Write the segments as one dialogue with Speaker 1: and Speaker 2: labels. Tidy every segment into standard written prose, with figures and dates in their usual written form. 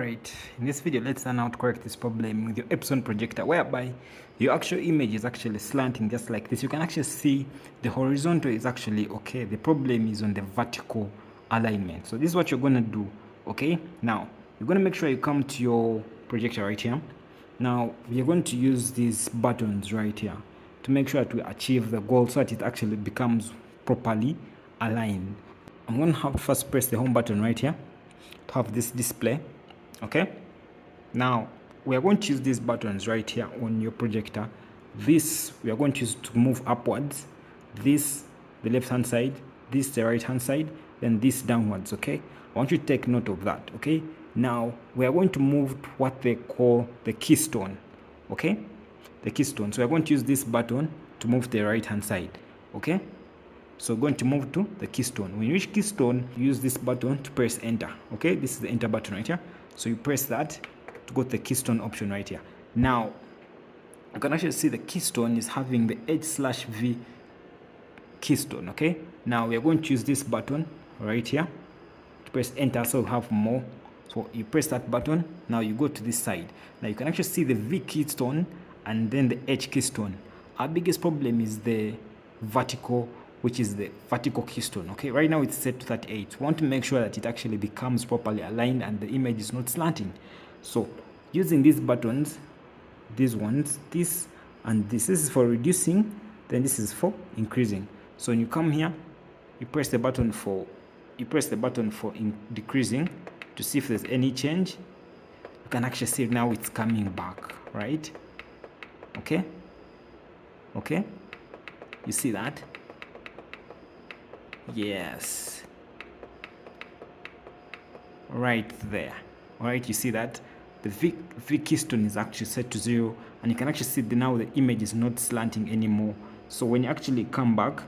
Speaker 1: Alright, in this video let's learn how to correct this problem with your Epson projector, whereby your actual image is actually slanting just like this. You can actually see the horizontal is actually okay. The problem is on the vertical alignment. So this is what you're going to do. Okay, now you're going to make sure you come to your projector right here. Now we're going to use these buttons right here to make sure that we achieve the goal so that it actually becomes properly aligned. I'm going to have to first press the home button right here to have this display. Okay, now we are going to use these buttons right here on your projector. This we are going to use to move upwards, this the left hand side, this the right hand side, then this downwards. Okay, I want you to take note of that. Okay, now we are going to move to what they call the keystone. Okay, the keystone. So we're going to use this button to move to the right hand side. Okay, so we're going to move to the keystone. When you reach keystone, use this button to press enter. Okay, this is the enter button right here. So you press that to go to the keystone option right here. Now you can actually see the keystone is having the H/V keystone. Okay, now we are going to use this button right here to press enter, so we have more. So you press that button. Now you go to this side. Now you can actually see the V keystone and then the H keystone. Our biggest problem is the vertical, which is the vertical keystone. Okay, right now it's set to 38. We want to make sure that it actually becomes properly aligned and the image is not slanting. So using these buttons, these ones, this and this is for reducing, then this is for increasing. So when you come here, you press the button for decreasing to see if there's any change. You can actually see now it's coming back, right? Okay, you see that? Yes, right there. All right, you see that the V keystone is actually set to 0, and you can actually see now the image is not slanting anymore. So when you actually come back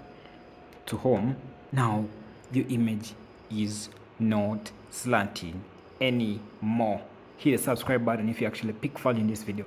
Speaker 1: to home, now your image is not slanting anymore. Hit the subscribe button if you actually pick value in this video.